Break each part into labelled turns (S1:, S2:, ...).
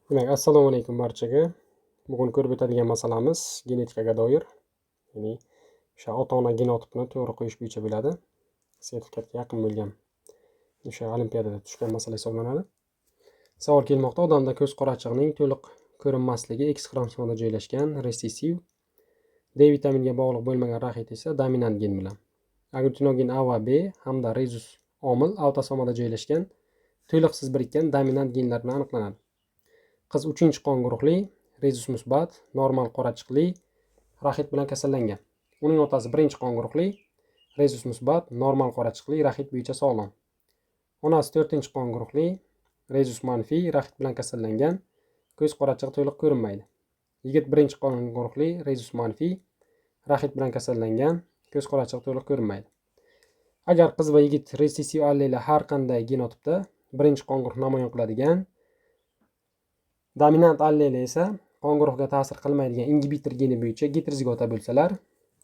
S1: Demak, assalomu alaykum barchaga. Bugun ko'rib o'tadigan masalamiz genetikaga doir. Ya'ni o'sha ota-ona genotipini to'g'ri qo'yish bo'yicha bo'ladi. Sertifikatga yaqin bo'lgan o'sha olimpiadada tushgan masala hisoblanadi. Savol kelmoqda: odamda ko'z qorachig'ining to'liq ko'rinmasligi X xromosomida joylashgan resessiv, D vitaminiga bog'liq bo'lmagan raxit esa dominant gen bilan. Aglutinogen A va B hamda rezus omil autosomada joylashgan to'liqsiz birikkan dominant genlar bilan aniqlanadi. Qiz 3-qon guruhli, rezus musbat, normal qorachiqli raxit bilan kasallangan. Uning otasi 1-qon guruhli, rezus musbat, normal qorachiqli raxit bo'yicha sog'lom. Onasi 4-qon guruhli, rezus manfiy raxit bilan kasallangan, ko'z qorachig'i to'liq ko'rinmaydi. Yigit 1-qon guruhli, rezus manfiy raxit bilan kasallangan, ko'z qorachig'i to'liq ko'rinmaydi. Agar qiz va yigit resessiv alleli har qanday genotipda 1-qon guruh namoyon qiladigan, dominant alleli esa qon guruhiga ta'sir qilmaydigan ingibitor geni bo'yicha heterozigota bo'lsalar,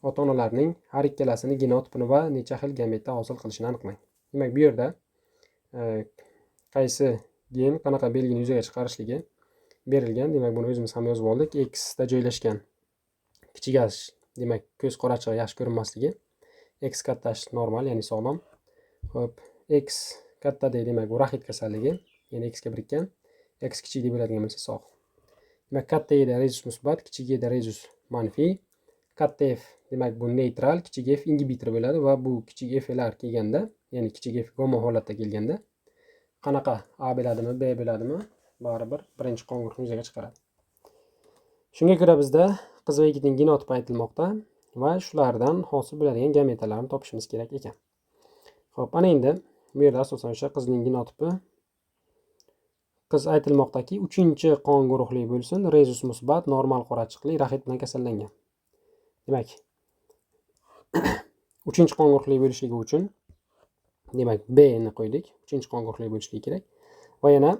S1: ota-onalarning har ikkalasini genotipini va necha xil gametda hosil qilishini aniqlang. Demak, bu yerda qaysi gen qanaqa belgini yuzaga chiqarishligi berilgan. Demak, buni o'zimiz ham yozib oldik. X da joylashgan kichik h, demak, ko'z qorachig'i yaxshi ko'rinmasligi. X katta h normal, ya'ni sog'lom. Xo'p, X katta D demak, bu raxit kasalligi, ya'ni X ga birikkan. X kichik deb bo'ladigan bo'lsa sog'. Demak, katta E da rezus musbat, kichik E da rezus manfiy. Katta F demak bu neytral, kichik F ingibitor bo'ladi va bu kichik F lar kelganda, ya'ni kichik F gamma holatda kelganda qanaqa A bo'ladimi, B bo'ladimi, baribir 1-qon guruhini yuzaga chiqaradi. Shunga ko'ra bizda qiz va yigitning genotipi aytilmoqda va shulardan hosil bo'ladigan gametalarni topishimiz kerak ekan. Xo'p, ana endi bu yerda asosan o'sha qizning genotipi qiz aytilmoqdaki 3-qon guruhli bo'lsin, rezus musbat, normal qorachiqli raxit bilan kasallangan. Demak, 3-qon guruhli bo'lishligi uchun demak B ni qo'ydik. 3-qon guruhli bo'lishligi kerak. Va yana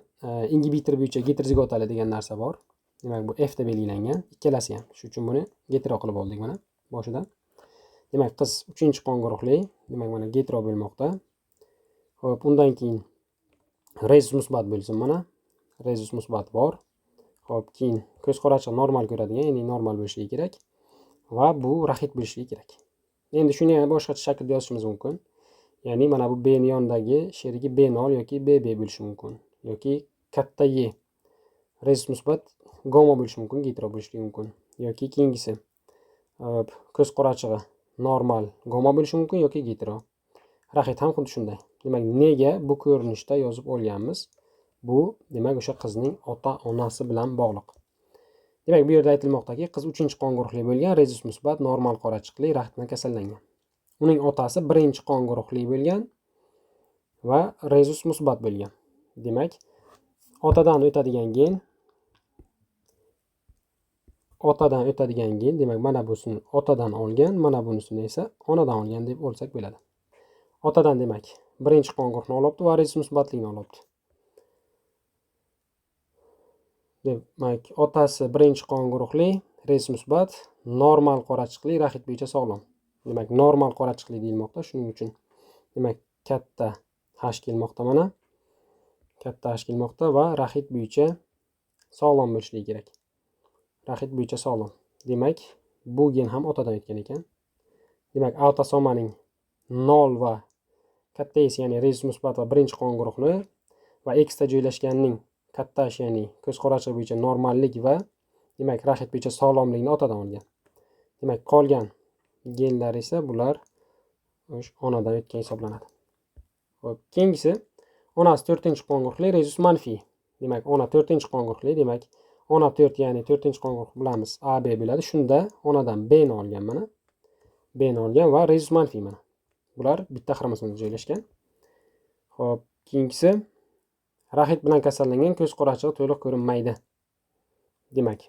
S1: ingibitor bo'yicha heterozigotali degan narsa bor. Demak, bu F da belgilangan. Ikkalasi ham. Shuning uchun buni hetero qilib oldik mana boshida. Demak, qiz 3-qon guruhli, demak mana hetero bo'lmoqda. Xo'p, undan keyin rezus musbat bo'lsin mana. Rezus musbat bor. Xo'p, keyin ko'z qorachig'i normal ko'radigan, ya'ni normal bo'lishligi kerak va bu raxit bo'lishligi kerak. Endi shuni ham boshqacha shaklda yozishimiz mumkin. Ya'ni mana bu B ni yonidagi sherigi B0 yoki BB bo'lishi mumkin, yoki katta Y rezus musbat gamma bo'lishi mumkin, hetero bo'lishi mumkin, yoki keyingisi ko'z qorachig'i normal gamma bo'lishi mumkin yoki hetero. Raxit ham xuddi shunday. Demak, nega bu ko'rinishda yozib olganmiz? Bu demak o'sha qizning ota-onasi bilan bog'liq. Demak, bu yerda aytilmoqdaki, qiz 3-qon guruhli bo'lgan, rezus musbat, normal qorachiqli raxit bilan kasallangan. Uning otasi 1-qon guruhli bo'lgan va rezus musbat bo'lgan. Demak, otadan o'tadigan gen, demak mana busini otadan olgan, mana bunisini esa onadan olgan deb olsak bo'ladi. Otadan demak 1-qon guruhni olibdi va rezus musbatligini olibdi. Demak, otasi 1-qon guruhli, rezus musbat, normal qorachiqli raxit bo'yicha sog'lom. Demak, normal qorachiqli deyilmoqda. Shuning uchun demak katta H kelmoqda mana. Katta H kelmoqda va raxit bo'yicha sog'lom bo'lishligi kerak. Raxit bo'yicha sog'lom. Demak, bu gen ham otadan o'tgan ekan. Demak, autosomaning 0 va katta S, ya'ni rezus musbat va 1-qon guruhni va X da joylashganning katta H, ya'ni ko'z qorachig'i bo'yicha normallik va demak raxit bo'yicha sog'lomlikni otadan olgan. Demak, qolgan genlar esa bular onadan o'tgan hisoblanadi. Xo'p, keyingisi onasi 4-qon guruhli, rezus manfiy. Demak, ona 4-qon guruhli, demak ona 4, ya'ni 4-qon guruh bilamiz AB bo'ladi. Shunda onadan B ni olgan mana. B ni olgan va rezus manfiy mana. Bular bitta xromosomda joylashgan. Xo'p, keyingisi raxit bilan kasallangan, ko'z qorachig'i to'liq ko'rinmaydi. Demak,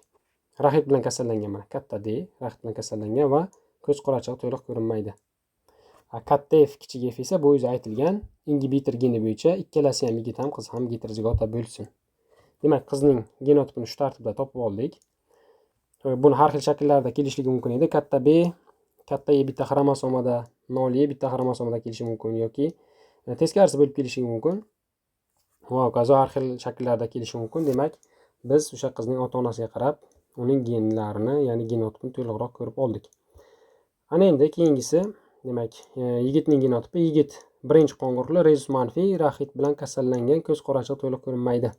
S1: raxit bilan kasallangan mana katta D raxit bilan kasallangan va ko'z qorachig'i to'liq ko'rinmaydi. Katta F, kichik F esa bu o'zi aytilgan ingibitor geni bo'yicha ikkalasi ham yigit ham qiz ham heterozigota bo'lsin. Demak, qizning genotipini shu tartibda topib oldik. Buni har xil shakllarda kelishligi mumkin edi. Katta B, katta E bitta xromosomada, 0 E bitta xromosomada kelishi mumkin yoki teskarisi bo'lib kelishi mumkin. Va hokazo har xil shakllarda kelishi mumkin. Demak, biz o'sha qizning ota-onasiga qarab uning genlarini, ya'ni genotipini to'liqroq ko'rib oldik. Ana endi keyingisi, demak, yigitning genotipi. Yigit birinchi qo'ng'iroqli, rezus manfiy, raxit bilan kasallangan, ko'z qorachig'i to'liq ko'rinmaydi.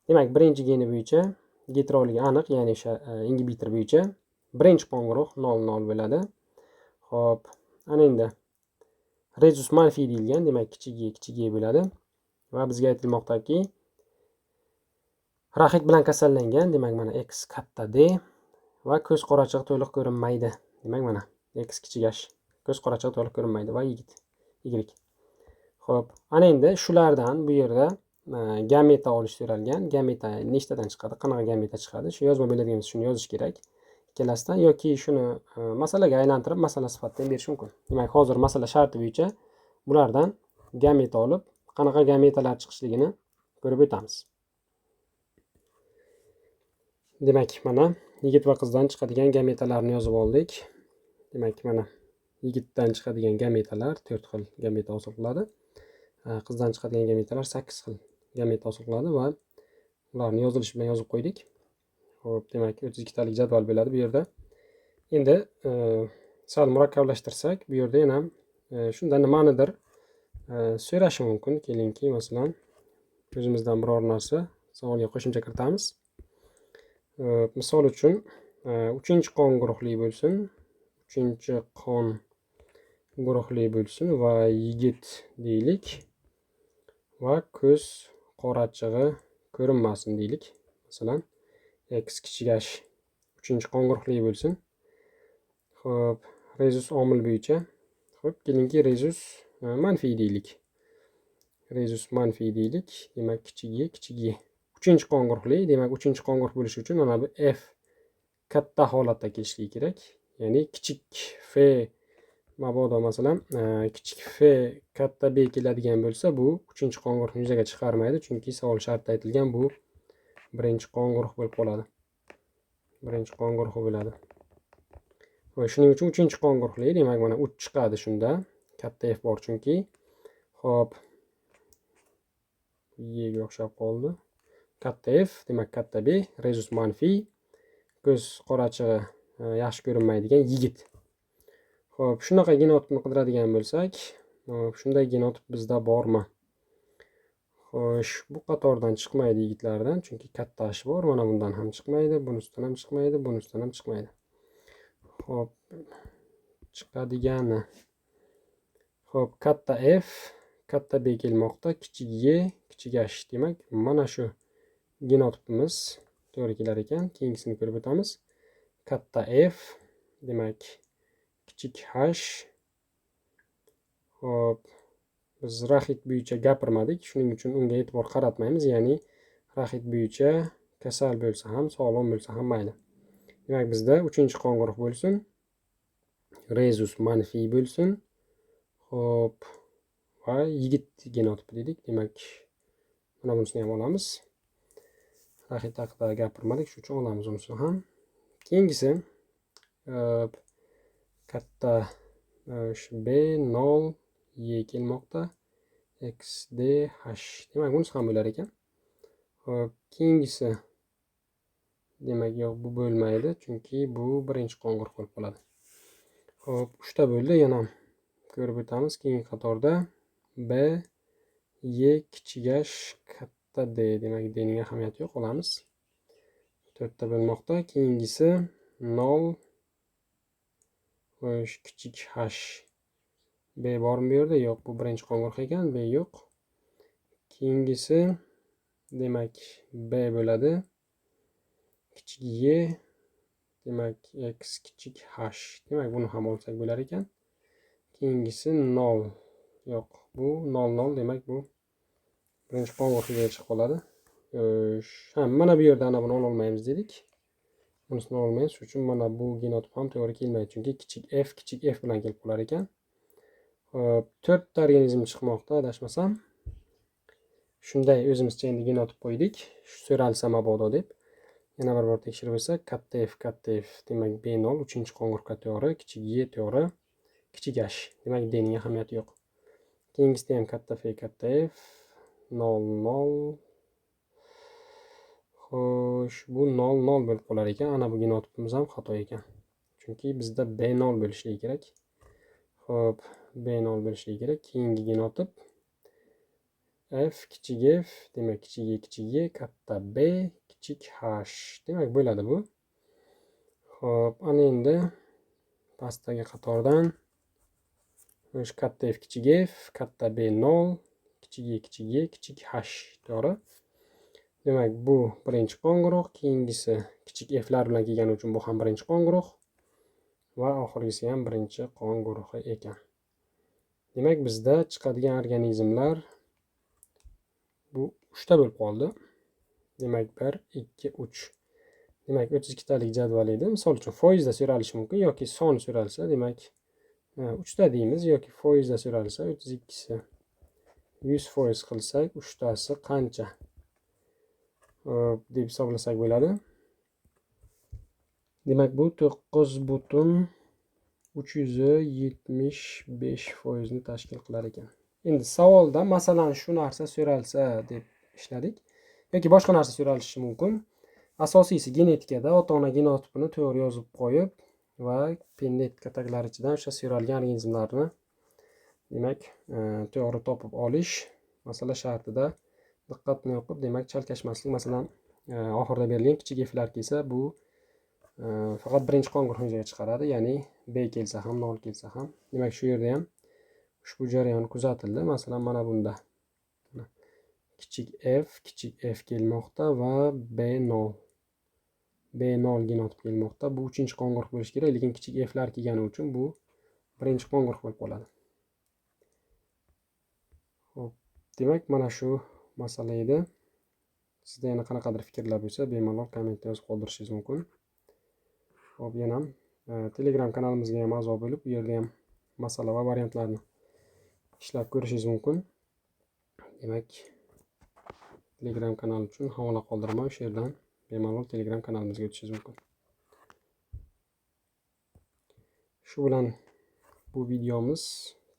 S1: Demak, birinchi geni bo'yicha geteroligi aniq, ya'ni o'sha ingibitor bo'yicha birinchi qo'ng'iroq 0,0 bo'ladi. Xo'p, ana endi rezus manfiy deyilgan, demak kichik e bo'ladi va bizga aytilmoqdaki, raxit bilan kasallangan, demak mana x katta D va ko'z qorachig'i to'liq ko'rinmaydi. Demak mana x kichik h, ko'z qorachig'i to'liq ko'rinmaydi va yigit y. Xo'p, ana endi shulardan bu yerda gameta olish so'ralgan. Gameta nechtadan chiqadi, qanaqa gameta chiqadi? Shu yozma bo'ladigan shuni yozish kerak. Ikkalasidan yoki shuni masalaga aylantirib masala sifatida ham berish mumkin. Demak, hozir masala sharti bo'yicha bulardan gameta olib, qanaqa gametalar chiqishligini ko'rib o'tamiz. Demak, mana yigit va qizdan chiqadigan gametalarni yozib oldik. Demak, mana yigitdan chiqadigan gametalar 4 xil gameta hosil qiladi. Qizdan chiqadigan gametalar 8 xil gameta hosil qiladi va ularni yozilishi bilan yozib qo'ydik. Xo'p, demak 32 talik jadval bo'ladi bu yerda. Endi sal murakkablashtirsak, bu yerda yana shundan nimanidir so'rashi mumkin. Kelingki, masalan, o'zimizdan biror narsa savolga qo'shimcha kiritamiz. Misol uchun 3-chi qon guruhli bo'lsin, 3-chi qon guruhli bo'lsin va yigit deylik va ko'z qorachig'i ko'rinmasin deylik. Masalan, x kichik h 3-chi qon guruhli bo'lsin. Xo'p, rezus omil bo'yicha, xo'p, kelingki rezus manfiy deylik. Rezus manfiy deylik, demak kichik e 3-chi qon guruhli, demak 3-chi qon guruh bo'lishi uchun mana bu f katta holatda kelishligi kerak. Ya'ni kichik f mabodo masalan kichik f katta b keladigan bo'lsa, bu 3-chi qon guruhni yuzaga chiqarmaydi, chunki savol shartida aytilgan bu birinchi qon guruh bo'lib qoladi. Birinchi qon guruhi bo'ladi. Va shuning uchun 3-chi qon guruhli, demak mana 3 chiqadi shunda. Katta f bor chunki. Xo'p. Y ga o'xshab qoldi. Katta f, demak katta B, rezus manfiy, ko'z qorachig'i yaxshi ko'rinmaydigan yigit. Xo'p, shunaqa genotipni qidiradigan bo'lsak, shunday genotip bizda bormi? Xo'sh, bu qatordan chiqmaydi yigitlardan, chunki katta h bor, mana bundan ham chiqmaydi, bunisidan ham chiqmaydi, bunisidan ham chiqmaydi. Xo'p, chiqadigani. Xo'p, katta F, katta B kelmoqda, kichik Y, kichik h. Demak, mana shu genotipimiz to'g'ri kelar ekan. Keyingisini ko'rib o'tamiz. Katta F, demak kichik h. Xo'p, biz raxit bo'yicha gapirmadik, shuning uchun unga e'tibor qaratmaymiz. Ya'ni raxit bo'yicha kasal bo'lsa ham, sog'lom bo'lsa ham mayli. Demak, bizda 3-chi qon guruh bo'lsin, rezus manfiy bo'lsin. Xo'p, va yigit genotipi dedik. Demak, mana bunisini ham olamiz. Raxit haqida gapirmadik, shuning uchun olamiz unisini ham. Keyingisi katta B 0 Y kelmoqda. X D H. Demak, bunisi ham bo'lar ekan. Xo'p, keyingisi demak yo'q, bu bo'lmaydi, chunki bu birinchi qon guruh bo'lib qoladi. Xo'p, 3 ta bo'ldi, yana ko'rib o'tamiz. Keyingi qatorda B Y kichik h katta D, demak D ning ahamiyati yo'q, olamiz. 4 ta bo'lmoqda. Keyingisi 0 xo'sh, kichik h. B bormi bu yerda? Yo'q, bu birinchi qon guruh ekan, B yo'q. Keyingisi demak B bo'ladi. Kichik Y, demak x kichik h. Demak, buni ham olsak bo'lar ekan. Keyingisi 0. Yo'q, bu 0 demak bu birinchi qon guruhiga chiqib qoladi. Mana bu yerda ana buni olmaymiz dedik. Bunisini olmaymiz, shuning uchun mana bu genotip ham to'g'ri kelmaydi, chunki kichik f bilan kelib qolar ekan. 4 ta organizm chiqmoqda, adashmasam. Shunday o'zimizcha endi genotip qo'ydik, so'ralsa mabodo deb. Yana bir bor tekshirib o'tsak, katta F, demak B0, 3-chi qon guruhga to'g'ri, kichik Y to'g'ri, kichik h. Demak, D ning ahamiyati yo'q. Keyingisida ham katta F, 0, 0. Xo'sh, bu 0 0 bo'lib qolar ekan. Ana bu genotipimiz ham xato ekan. Chunki bizda B0 bo'lishligi kerak. Xo'p, B0 bo'lishligi kerak. Keyingi genotip F kichik f, demak kichik e, katta B, kichik h. Demak bo'ladi bu. Xo'p, ana endi pastdagi qatordan o'sha katta F kichik f, katta B 0, kichik e, kichik h. To'g'ri. Demak, bu birinchi qo'ng'iroq, keyingisi kichik f'lar bilan kelgani uchun bu ham birinchi qo'ng'iroq va oxirgisi ham birinchi qo'ng'iroq ekan. Demak, bizda chiqadigan organizmlar bu 3 ta bo'lib qoldi. Demak, 1 2 3. Demak, 32 talik jadval edi. Misol uchun foizda so'ralishi mumkin yoki son so'ralsa, demak 3 ta deymiz yoki foizda so'ralsa 32si 100% qilsak 3 tasi qancha deb hisoblasak bo'ladi. Demak, bu 9,375% ni tashkil qilar ekan. Endi savolda masalan shu narsa so'ralsa deb ishladik yoki boshqa narsa so'ralishi mumkin. Asosiysi genetikada ota-ona genotipini to'g'ri yozib qo'yib va genetika taglari ichidan o'sha so'ralgan organizmlarni demak to'g'ri topib olish masala shartida diqqat bilan o'qib, demak chalkashmaslik. Masalan, oxirida berilgan kichik f'lar kelsa, bu faqat birinchi qo'ng'iroqni yuzaga chiqaradi, ya'ni B kelsa ham, 0 kelsa ham. Demak, shu yerda ham ushbu jarayon kuzatildi. Masalan, mana bunda kichik f kelmoqda va B0 genotip kelmoqda. Bu 3-chi qo'ng'iroq bo'lishi kerak, lekin kichik f'lar kelgani uchun bu birinchi qo'ng'iroq bo'lib qoladi. Xo'p, demak mana shu masala edi. Sizda yana qanaqadir fikrlar bo'lsa, bemalol kommentda yozib qoldirishingiz mumkin. Xo'p, yana Telegram kanalimizga ham a'zo bo'lib, bu yerda ham masala va variantlarni ishlab ko'rishingiz mumkin. Demak, Telegram kanali uchun havola qoldirmay, o'sha yerdan bemalol Telegram kanalimizga o'tishingiz mumkin. Shu bilan bu videomiz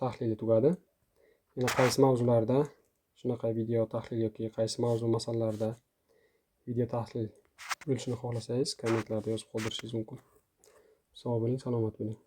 S1: tahlili tugadi. Yana qaysi mavzularda shunaqa video tahlil yoki qaysi mavzu masalalarda video tahlil bo'lishini xohlasangiz, kommentlarda yozib qoldirishingiz mumkin. Sog' bo'ling, salomat bo'ling.